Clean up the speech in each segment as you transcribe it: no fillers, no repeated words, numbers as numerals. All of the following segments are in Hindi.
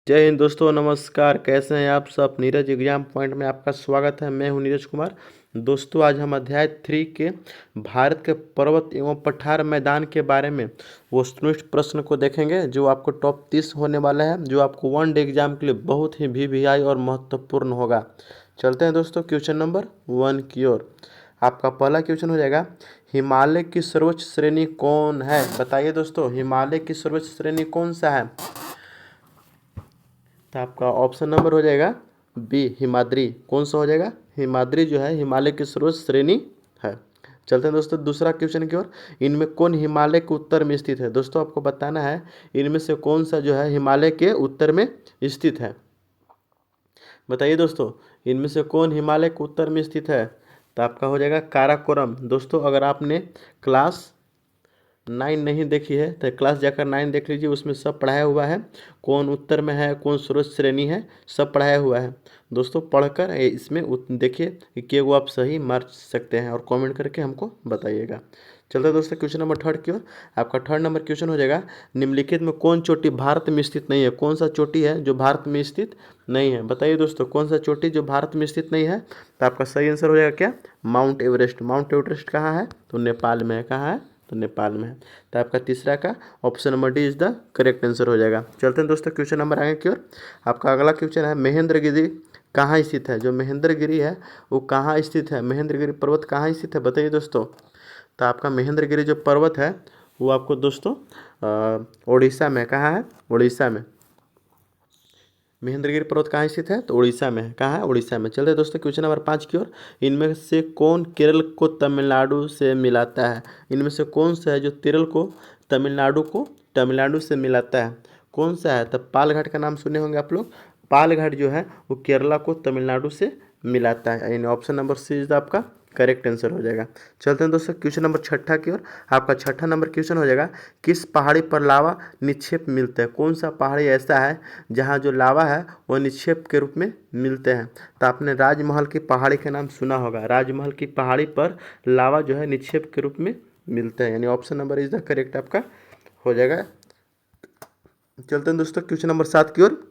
जय हिंद दोस्तों, नमस्कार। कैसे हैं आप सब। नीरज एग्जाम पॉइंट में आपका स्वागत है। मैं हूं नीरज कुमार। दोस्तों, आज हम अध्याय 3 के भारत के पर्वत एवं पठार मैदान के बारे में वस्तुनिष्ठ प्रश्न को देखेंगे, जो आपको टॉप 30 होने वाला है, जो आपको वन डे एग्जाम के लिए बहुत ही वीवीआई और महत्वपूर्ण होगा। चलते हैं दोस्तों क्वेश्चन नंबर 1 की ओर। आपका पहला क्वेश्चन हो जाएगा, हिमालय की सर्वोच्च श्रेणी कौन है। बताइए दोस्तों, हिमालय की सर्वोच्च श्रेणी कौन सा है। तो आपका ऑप्शन नंबर हो जाएगा बी, हिमाद्री। कौन सा हो जाएगा, हिमाद्री जो है हिमालय की सर्वोच्च श्रेणी है। चलते हैं दोस्तों दूसरा क्वेश्चन की ओर। इनमें कौन हिमालय के उत्तर में स्थित है। दोस्तों, आपको बताना है इनमें से कौन सा जो है हिमालय के उत्तर में स्थित है। बताइए दोस्तों, इनमें से कौन हिमालय के उत्तर में स्थित है। तो आपका हो जाएगा काराकोरम। दोस्तों, अगर आपने क्लास 9 नहीं देखी है तो क्लास जाकर 9 देख लीजिए, उसमें सब पढ़ाया हुआ है। कौन उत्तर में है, कौन सर्वोच्च श्रेणी है, सब पढ़ाया हुआ है। दोस्तों, पढ़कर इसमें देखिए कि वो आप सही मार सकते हैं और कमेंट करके हमको बताइएगा। चलते हैं दोस्तों क्वेश्चन नंबर 3 की ओर। आपका 3rd नंबर क्वेश्चन हो जाएगा, निम्नलिखित में कौन चोटी भारत में स्थित नहीं है। कौन सा चोटी है जो भारत में स्थित नहीं है। बताइए दोस्तों, कौन सा चोटी जो भारत में स्थित नहीं है। तो आपका सही आंसर हो जाएगा क्या, माउंट एवरेस्ट। माउंट एवरेस्ट कहाँ है, तो नेपाल में है। कहाँ है, तो नेपाल में है। तो आपका तीसरा का option number D is the correct answer हो जाएगा। चलते हैं दोस्तों क्वेश्चन नंबर आगे की ओर। आपका अगला क्वेश्चन है, महेंद्रगिरी कहाँ स्थित है। जो महेंद्रगिरी है वो कहाँ स्थित है, महेंद्रगिरी पर्वत कहाँ स्थित है। बताइए दोस्तों। तो आपका महेंद्रगिरी जो पर्वत है वो आपको दोस्तों उड़ीसा में। कहाँ है, उड़ीसा में। महेंद्रगिरी पर्वत कहाँ स्थित है, तो उड़ीसा में है। कहाँ है, उड़ीसा में। चलते दोस्तों क्वेश्चन नंबर 5 की ओर। इनमें से कौन केरल को तमिलनाडु से मिलाता है। इनमें से कौन सा है जो केरल को तमिलनाडु से मिलाता है। कौन सा है, तब पालघाट का नाम सुने होंगे आप लोग। पालघाट जो है वो केरला को तमिलनाडु से मिलाता है। यानी ऑप्शन नंबर सी इज आपका करेक्ट आंसर हो जाएगा। चलते हैं दोस्तों क्वेश्चन नंबर 6 की ओर। आपका 6 नंबर क्वेश्चन हो जाएगा, किस पहाड़ी पर लावा निक्षेप मिलते हैं। कौन सा पहाड़ी ऐसा है जहाँ जो लावा है वो निक्षेप के रूप में मिलते हैं। तो आपने राजमहल की पहाड़ी का नाम सुना होगा। राजमहल की पहाड़ी पर लावा जो है निक्षेप के रूप में मिलते हैं। यानी option number is the correct आपका हो जाएगा। चलते हैं दोस्तों क्वेश्चन नंबर 7 की ओर।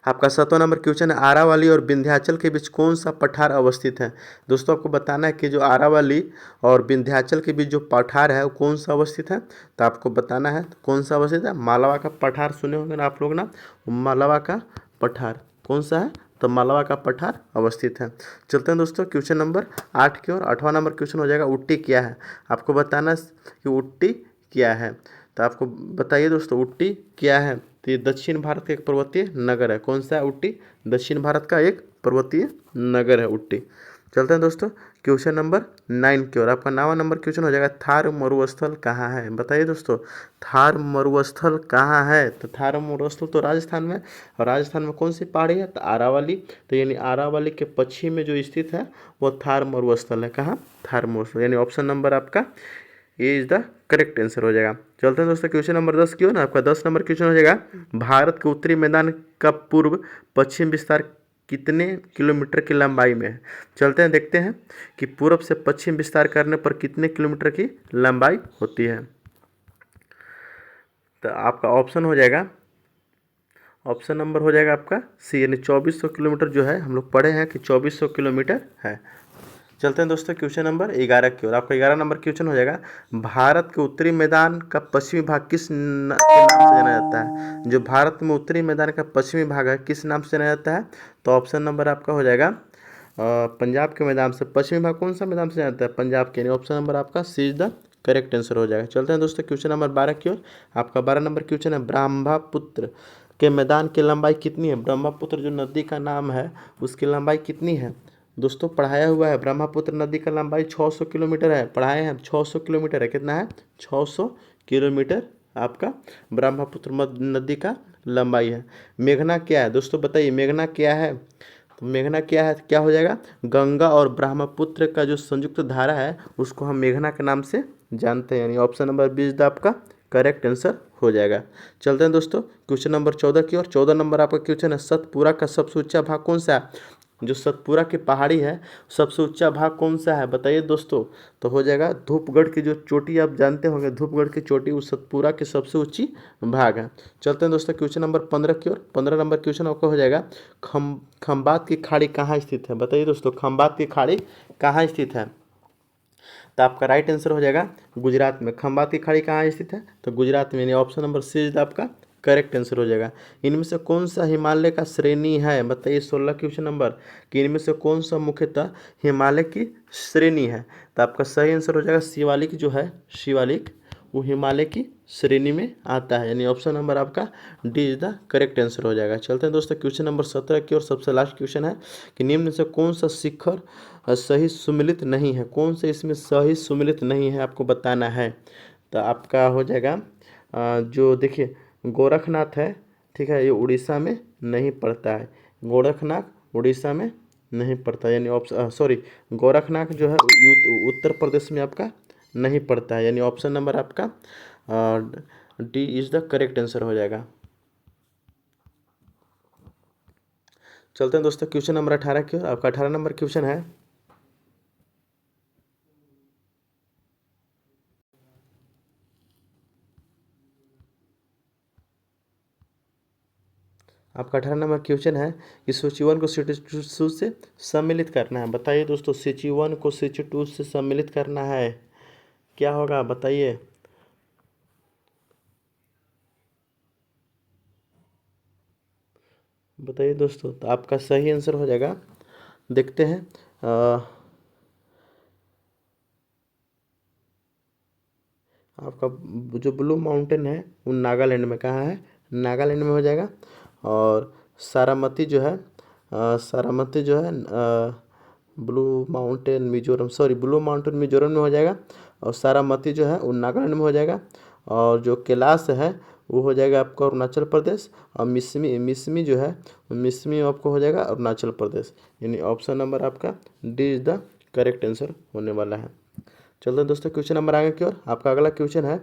आपका 7वां नंबर क्वेश्चन है, आरावली और विंध्याचल के बीच कौन सा पठार अवस्थित है। दोस्तों, आपको बताना है कि जो आरावली और विंध्याचल के बीच जो पठार है वो कौन सा अवस्थित है। तो आपको बताना है कौन सा अवस्थित है। मालवा का पठार सुने होंगे ना आप लोग ना, मालवा का पठार कौन सा है, तो मालवा का पठार अवस्थित है। चलते हैं दोस्तों क्वेश्चन नंबर 8 की ओर। 8वां नंबर क्वेश्चन हो जाएगा, उट्टी क्या है। आपको बताना कि उट्टी क्या है। तो आपको बताइए दोस्तों, उट्टी क्या है। तो ये दक्षिण भारत का एक पर्वतीय नगर है। कौन सा है, उट्टी। दक्षिण भारत का एक पर्वतीय नगर है उट्टी। चलते हैं दोस्तों क्वेश्चन नंबर 9 की ओर। आपका 9वां नंबर क्वेश्चन हो जाएगा, थार मरुस्थल कहाँ है। बताइए दोस्तों, थार मरुस्थल कहाँ है। तो थार मरुस्थल तो राजस्थान में। और राजस्थान में कौन सी पहाड़ी है, तो आरावली। तो यानी आरावली के पश्चिम में जो स्थित है वो थार मरुस्थल है। कहाँ, थार मरुस्थल। यानी ऑप्शन नंबर आपका ये इज द करेक्ट आंसर हो जाएगा। चलते हैं दोस्तों क्वेश्चन नंबर 10 की ओर। आपका 10 नंबर क्वेश्चन हो जाएगा, भारत के उत्तरी मैदान का पूर्व पश्चिम विस्तार कितने किलोमीटर की लंबाई में है। चलते हैं देखते हैं कि पूर्व से पश्चिम विस्तार करने पर कितने किलोमीटर की लंबाई होती है। तो आपका ऑप्शन हो जाएगा, ऑप्शन नंबर हो जाएगा आपका सी, यानी 2400 किलोमीटर जो है हम लोग पढ़े हैं कि 2400 किलोमीटर है। चलते हैं दोस्तों क्वेश्चन नंबर 11 की ओर। आपका 11 नंबर क्वेश्चन हो जाएगा, भारत के उत्तरी मैदान का पश्चिमी भाग के नाम से जाना जाता है। जो भारत में उत्तरी मैदान का पश्चिमी भाग है किस नाम से जाना जाता है। तो ऑप्शन नंबर आपका हो जाएगा पंजाब के मैदान से। पश्चिमी भाग कौन सा मैदान से जाना जाता है, पंजाब के। ऑप्शन नंबर आपका सी इज द करेक्ट आंसर हो जाएगा। चलते हैं दोस्तों क्वेश्चन नंबर 12 की ओर। आपका 12 नंबर क्वेश्चन है, ब्रह्मपुत्र के मैदान की लंबाई कितनी है। ब्रह्मपुत्र जो नदी का नाम है उसकी लंबाई कितनी है। दोस्तों, पढ़ाया हुआ है, ब्रह्मपुत्र नदी का लंबाई 600 किलोमीटर है। पढ़ाए हैं 600 किलोमीटर है। कितना है, 600 किलोमीटर आपका ब्रह्मपुत्र नदी का लंबाई है। मेघना क्या है दोस्तों, बताइए मेघना क्या है। तो मेघना क्या है, क्या हो जाएगा, गंगा और ब्रह्मपुत्र का जो संयुक्त धारा है उसको हम मेघना के नाम से जानते हैं। यानी ऑप्शन नंबर 20 आपका करेक्ट आंसर हो जाएगा। चलते हैं दोस्तों क्वेश्चन नंबर 14 की ओर। 14 नंबर आपका क्वेश्चन है, सतपुरा का सबसे ऊंचा भाग कौन सा है? जो सतपुरा की पहाड़ी है सबसे ऊंचा भाग कौन सा है बताइए दोस्तों। तो हो जाएगा धूपगढ़ की जो चोटी, आप जानते होंगे धूपगढ़ की चोटी उस सतपुरा की सबसे ऊंची भाग है। चलते हैं दोस्तों क्वेश्चन नंबर 15 की ओर। 15 नंबर क्वेश्चन आपका हो जाएगा, खंबात की खाड़ी कहाँ स्थित है? बताइए दोस्तों, खंबात की खाड़ी कहाँ स्थित है? तो आपका राइट आंसर हो जाएगा गुजरात में। खंबात की खाड़ी कहाँ स्थित है? तो गुजरात में, यानी ऑप्शन नंबर सी इज आपका करेक्ट आंसर हो जाएगा। इनमें से कौन सा हिमालय का श्रेणी है? बताइए 16 क्वेश्चन नंबर, कि इनमें से कौन सा मुख्यतः हिमालय की श्रेणी है? तो आपका सही आंसर हो जाएगा शिवालिक जो है, शिवालिक वो हिमालय की श्रेणी में आता है, यानी ऑप्शन नंबर आपका D is the correct answer हो जाएगा। चलते हैं दोस्तों क्वेश्चन नंबर 17 की और सबसे लास्ट क्वेश्चन है कि निम्न से कौन सा शिखर सही सुमिलित नहीं है? कौन से इसमें सही सुमिलित नहीं है आपको बताना है। तो आपका हो जाएगा जो देखिए गोरखनाथ है, ठीक है, ये उड़ीसा में नहीं पड़ता है। गोरखनाथ उड़ीसा में नहीं पड़ता, यानी ऑप्शन सॉरी गोरखनाथ जो है उत्तर प्रदेश में आपका नहीं पड़ता है, यानी ऑप्शन नंबर आपका D is the correct answer हो जाएगा। चलते हैं दोस्तों क्वेश्चन नंबर 18 की ओर। आपका 18 नंबर क्वेश्चन है, आपका 18 नंबर क्वेश्चन है कि सूची 1 को सूची 2 से सम्मिलित करना है। बताइए दोस्तों, सूची 1 को सूची 2 से सम्मिलित करना है, क्या होगा बताइए। बताइए दोस्तों, तो आपका सही आंसर हो जाएगा, देखते हैं आपका जो ब्लू माउंटेन है वो नागालैंड में, कहाँ है? नागालैंड में हो जाएगा। और सारामती जो है सारामती जो है blue mountain Mizoram, sorry blue mountain Mizoram में हो जाएगा। और सारामती जो है वो नागालैंड में हो जाएगा। और जो कैलाश है वो हो जाएगा आपका अरुणाचल प्रदेश। और मिसमी मिसमी जो है मिसमी आपको हो जाएगा अरुणाचल प्रदेश, यानी ऑप्शन नंबर आपका D is the correct answer होने वाला है। चलते हैं दोस्तों क्वेश्चन नंबर आगे की ओर। आपका अगला क्वेश्चन है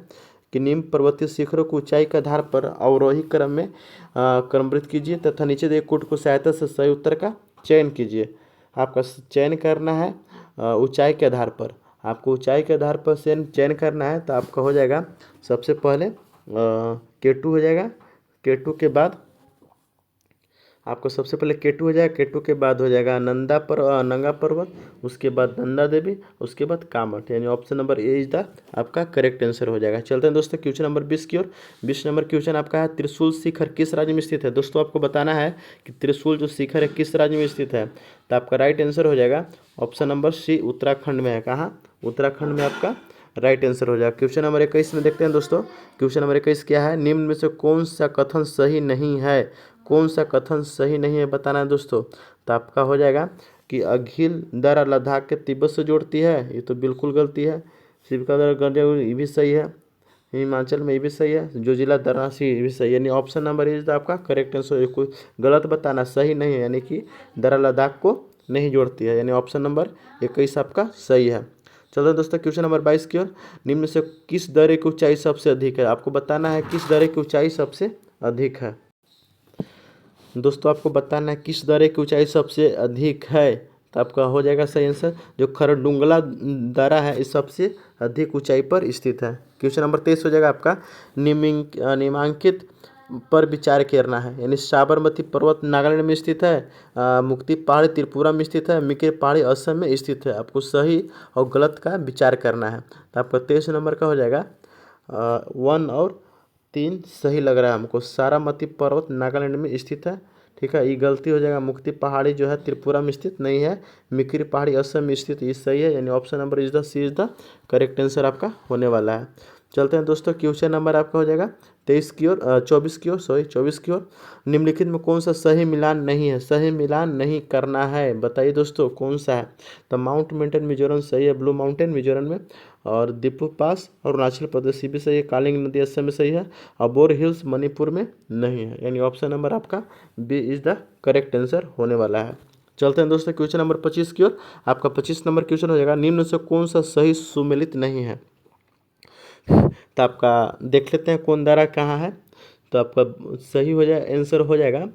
कि निम्न पर्वतीय शिखरों को ऊंचाई के आधार पर अवरोही क्रम में क्रमबद्ध कीजिए तथा नीचे दिए कोड को सहायता से सही उत्तर का चयन कीजिए। आपका चयन करना है ऊंचाई के आधार पर, आपको ऊंचाई के आधार पर चयन करना है। तो आपका हो जाएगा सबसे पहले K2 हो जाएगा। K2 के बाद आपको सबसे पहले K2 हो जाएगा। K2 के बाद हो जाएगा नंगा पर्वत, उसके बाद नंदा देवी, उसके बाद कामठ, यानी option number A is the आपका करेक्ट आंसर हो जाएगा। चलते हैं दोस्तों क्वेश्चन नंबर 20 की ओर। 20 नंबर क्वेश्चन आपका है, त्रिशूल शिखर किस राज्य में स्थित है? दोस्तों आपको बताना है कि त्रिशूल जो शिखर है किस राज्य में स्थित है। तो आपका राइट आंसर हो जाएगा ऑप्शन नंबर सी, उत्तराखंड में है। कहाँ? उत्तराखंड में आपका राइट आंसर हो जाएगा। क्वेश्चन नंबर 21 में देखते हैं दोस्तों, क्वेश्चन नंबर 21 क्या है? निम्न में से कौन सा कथन सही नहीं है? कौन सा कथन सही नहीं है बताना है दोस्तों। तो आपका हो जाएगा कि अघिल दरा लद्दाख के तिब्बत से जोड़ती है, ये तो बिल्कुल गलती है। शिवका दरा गंजा ये भी सही है, हिमाचल में ये भी सही है। जो जिला दरासी ये भी सही है, यानी ऑप्शन नंबर इज आपका करेक्ट आंसर। कोई गलत बताना सही नहीं है, यानी कि दरा लद्दाख को नहीं जोड़ती है, यानी ऑप्शन नंबर 21 आपका सही है। चलो दोस्तों क्वेश्चन नंबर 22 की ओर। निम्न से किस दरे की ऊंचाई सबसे अधिक है? आपको बताना है किस दरे की ऊंचाई सबसे अधिक है। दोस्तों आपको बताना है किस दरे की ऊंचाई सबसे अधिक है। तो आपका हो जाएगा सही आंसर, जो खरडुंगला दरा है इस सबसे अधिक ऊंचाई पर स्थित है। क्वेश्चन नंबर 23 हो जाएगा आपका, निम्नांकित पर विचार करना है, यानी साबरमती पर्वत नागालैंड में स्थित है, मुक्ति पहाड़ी त्रिपुरा में स्थित है, मिकिर पहाड़ी असम में स्थित है। आपको सही और गलत का विचार करना है। तो आपका 23 नंबर का हो जाएगा 1 और 3 सही लग रहा है हमको। सारामती पर्वत नागालैंड में स्थित है, ठीक है, ये गलती हो जाएगा। मुक्ति पहाड़ी जो है त्रिपुरा में स्थित नहीं है, मिकिर पहाड़ी असम में स्थित, ये सही है, यानी option number is the C is the correct answer आपका होने वाला है। चलते हैं दोस्तों क्वेश्चन नंबर आपका हो जाएगा 23 की ओर 24 की ओर, सॉरी 24 की ओर। निम्नलिखित में कौन सा सही मिलान नहीं है? सही मिलान नहीं करना है, बताइए दोस्तों कौन सा है। तो माउंट मेंटन मिजोरम सही है, ब्लू माउंटेन मिजोरम में। और दीपू पास अरुणाचल प्रदेश भी सही है, कालिंग नदी असम में सही है। और बोर हिल्स मणिपुर में नहीं है, यानी ऑप्शन नंबर आपका B is the correct answer होने वाला है। चलते हैं दोस्तों क्वेश्चन नंबर 25 की ओर। आपका 25 नंबर क्वेश्चन हो जाएगा, निम्न से कौन सा सही सुमेलित नहीं है? तो आपका देख लेते हैं कौन दर्रा कहाँ है। तो आपका सही हो जाए आंसर हो जाएगा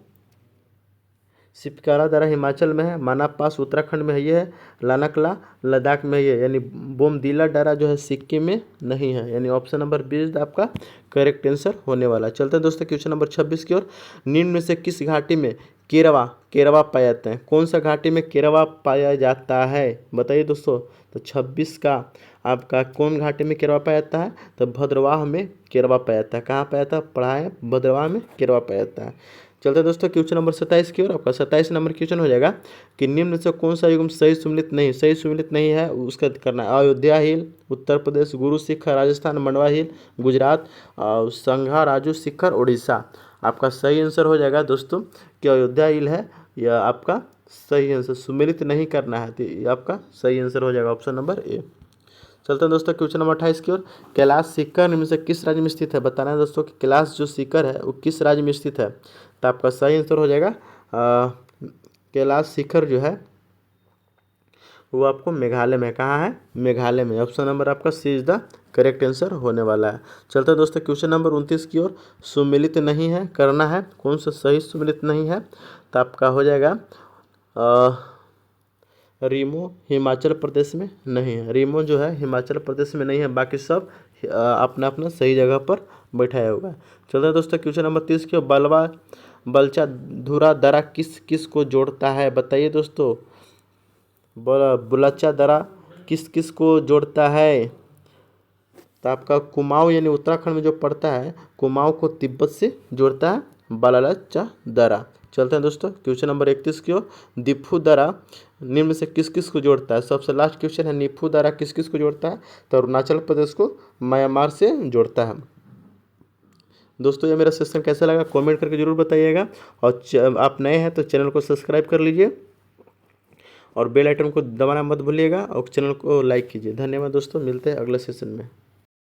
सिपकारा दर्रा हिमाचल में है, माना पास उत्तराखंड में है ये है, लानाकला लद्दाख में ये है, यानी बोमदीला दर्रा जो है सिक्किम में नहीं है, यानी ऑप्शन नंबर बी इज आपका करेक्ट आंसर होने वाला है। चलते हैं दोस्तों क्वेश्चन नंबर 26 की ओर। निम्न में से किस घाटी में केरवा केरवा पाया जाता है? कौन सा घाटी में केरवा पाया जाता है बताइए दोस्तों। तो 26 का आपका कौन घाटी में केरवा पाया जाता है? तो भद्रवाह में केरवा पाया जाता है। कहाँ पाया जाता है? पढ़ा है भद्रवाह में केरवा पाया जाता है। चलते हैं दोस्तों क्वेश्चन नंबर 27 की ओर। आपका 27 नंबर क्वेश्चन हो जाएगा कि निम्न से कौन सा युग्म सही सुमिलित नहीं है उसका करना है। अयोध्या हिल, उत्तर प्रदेश, गुरु शिखर राजस्थान, मंडवा हिल गुजरात, और संघा राजू शिखर उड़ीसा। आपका सही आंसर हो जाएगा दोस्तों कि अयोध्या हिल है, यह आपका सही आंसर, सुमिलित नहीं करना है, तो ये आपका सही आंसर हो जाएगा ऑप्शन नंबर ए। चलते हैं दोस्तों क्वेश्चन नंबर 28 की ओर। कैलाश शिखर निम्न से किस राज्य में स्थित है? बताना है दोस्तों कि कैलाश जो शिखर है वो किस राज्य में स्थित है। तो आपका सही आंसर हो जाएगा कैलाश शिखर जो है वो आपको मेघालय में, कहाँ है? मेघालय में। ऑप्शन नंबर आपका सी इज द करेक्ट आंसर होने वाला है। चलते हैं दोस्तों क्वेश्चन नंबर 29 की ओर। सुमिलित नहीं है करना है, कौन सा सही सुमिलित नहीं है? तो आपका हो जाएगा रीमो हिमाचल प्रदेश में नहीं है, रीमो जो है हिमाचल प्रदेश में नहीं है, बाकी सब अपना अपना सही जगह पर बैठाया हुआ है। चलते हैं दोस्तों क्वेश्चन नंबर 30 की ओर। बलचा धुरा दर्रा किस किस को जोड़ता है? बताइए दोस्तों। बुलचा दर्रा किस किस को जोड़ता है? तो आपका कुमाऊं यानी उत्तराखंड में जो पड़ता है, कुमाऊं को तिब्बत से जोड़ता है बलचा दर्रा। चलते हैं दोस्तों क्वेश्चन नंबर 31 की ओर। दिफू दर्रा निम्न से किस किस को जोड़ता है? सबसे लास्ट क्वेश्चन है, निफू दर्रा किस किस को जोड़ता है? तो अरुणाचल प्रदेश को म्यांमार से जोड़ता है। दोस्तों ये मेरा सेशन कैसा लगा कमेंट करके जरूर बताइएगा, और आप नए हैं तो चैनल को सब्सक्राइब कर लीजिए और बेल आइकन को दबाना मत भूलिएगा, और चैनल को लाइक कीजिए। धन्यवाद दोस्तों, मिलते हैं अगले सेशन में।